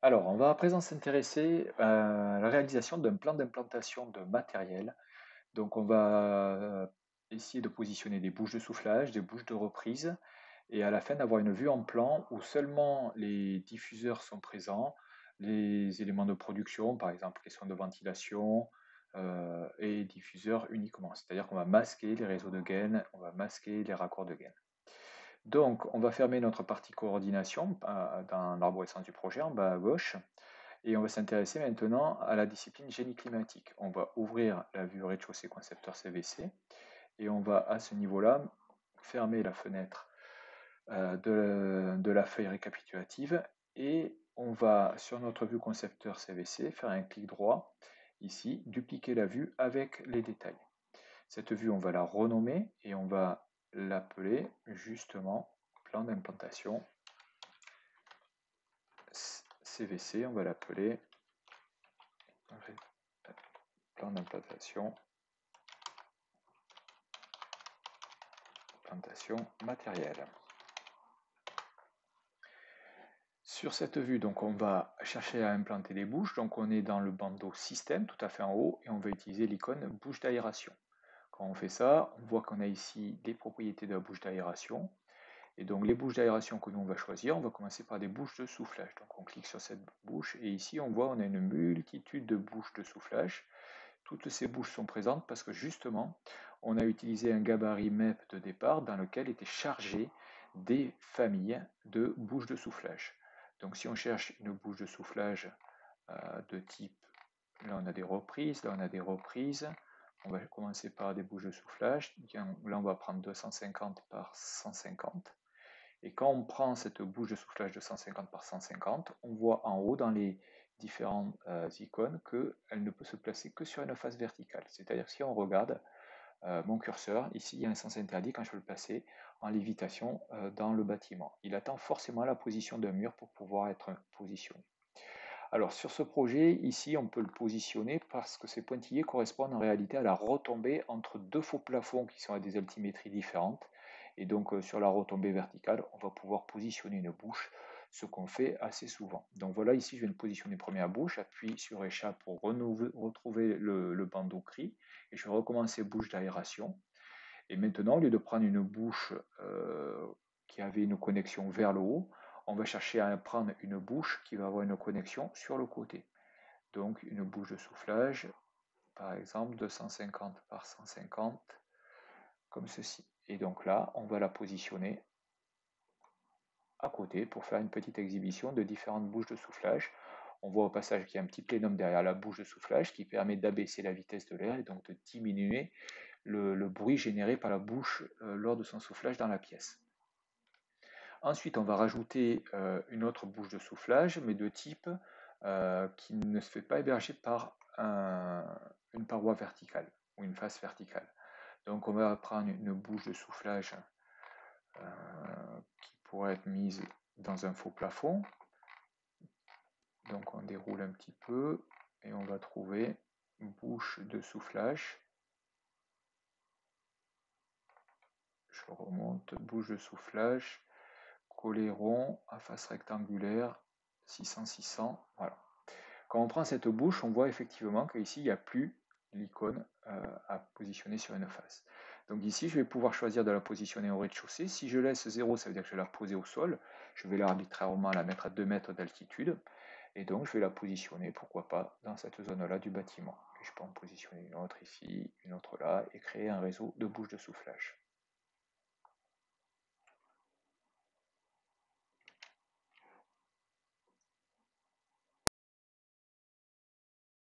Alors, on va à présent s'intéresser à la réalisation d'un plan d'implantation de matériel. Donc, on va essayer de positionner des bouches de soufflage, des bouches de reprise, et à la fin d'avoir une vue en plan où seulement les diffuseurs sont présents, les éléments de production, par exemple les soins de ventilation, et diffuseurs uniquement. C'est-à-dire qu'on va masquer les réseaux de gaines, on va masquer les raccords de gaines. Donc, on va fermer notre partie coordination dans l'arborescence du projet en bas à gauche. Et on va s'intéresser maintenant à la discipline génie climatique. On va ouvrir la vue rez-de-chaussée concepteur CVC et on va à ce niveau-là fermer la fenêtre de la feuille récapitulative et on va sur notre vue concepteur CVC faire un clic droit ici, dupliquer la vue avec les détails. Cette vue, on va la renommer et on va l'appeler justement plan d'implantation CVC, on va l'appeler plan d'implantation matérielle. Sur cette vue, donc on va chercher à implanter des bouches. Donc on est dans le bandeau système tout à fait en haut et on va utiliser l'icône bouche d'aération. Quand on fait ça, on voit qu'on a ici les propriétés de la bouche d'aération. Et donc les bouches d'aération que nous on va choisir, on va commencer par des bouches de soufflage. Donc on clique sur cette bouche et ici on voit on a une multitude de bouches de soufflage. Toutes ces bouches sont présentes parce que justement, on a utilisé un gabarit MEP de départ dans lequel étaient chargées des familles de bouches de soufflage. Donc si on cherche une bouche de soufflage de type, là on a des reprises, là on a des reprises, on va commencer par des bouches de soufflage, là on va prendre 250 par 150. Et quand on prend cette bouche de soufflage de 150 par 150, on voit en haut dans les différentes icônes qu'elle ne peut se placer que sur une face verticale. C'est-à-dire que si on regarde mon curseur, ici il y a un sens interdit quand je veux le placer en lévitation dans le bâtiment. Il attend forcément la position d'un mur pour pouvoir être positionné. Alors sur ce projet, ici on peut le positionner parce que ces pointillés correspondent en réalité à la retombée entre deux faux plafonds qui sont à des altimétries différentes. Et donc sur la retombée verticale, on va pouvoir positionner une bouche, ce qu'on fait assez souvent. Donc voilà, ici je viens de positionner première bouche, appuie sur échappe pour retrouver le bandeau cri, et je vais recommencer bouche d'aération. Et maintenant, au lieu de prendre une bouche qui avait une connexion vers le haut, on va chercher à prendre une bouche qui va avoir une connexion sur le côté. Donc une bouche de soufflage, par exemple 250 par 150, comme ceci. Et donc là, on va la positionner à côté pour faire une petite exhibition de différentes bouches de soufflage. On voit au passage qu'il y a un petit plénum derrière la bouche de soufflage qui permet d'abaisser la vitesse de l'air et donc de diminuer le bruit généré par la bouche lors de son soufflage dans la pièce. Ensuite, on va rajouter une autre bouche de soufflage, mais de type qui ne se fait pas héberger par une paroi verticale ou une face verticale. Donc on va prendre une bouche de soufflage qui pourrait être mise dans un faux plafond. Donc on déroule un petit peu et on va trouver une bouche de soufflage. Je remonte, bouche de soufflage, collet rond à face rectangulaire, 600-600, voilà. Quand on prend cette bouche, on voit effectivement qu'ici, il n'y a plus l'icône à positionner sur une face. Donc ici, je vais pouvoir choisir de la positionner au rez-de-chaussée. Si je laisse 0, ça veut dire que je vais la poser au sol. Je vais arbitrairement la mettre à 2 mètres d'altitude. Et donc, je vais la positionner, pourquoi pas, dans cette zone-là du bâtiment. Et je peux en positionner une autre ici, une autre là, et créer un réseau de bouches de soufflage.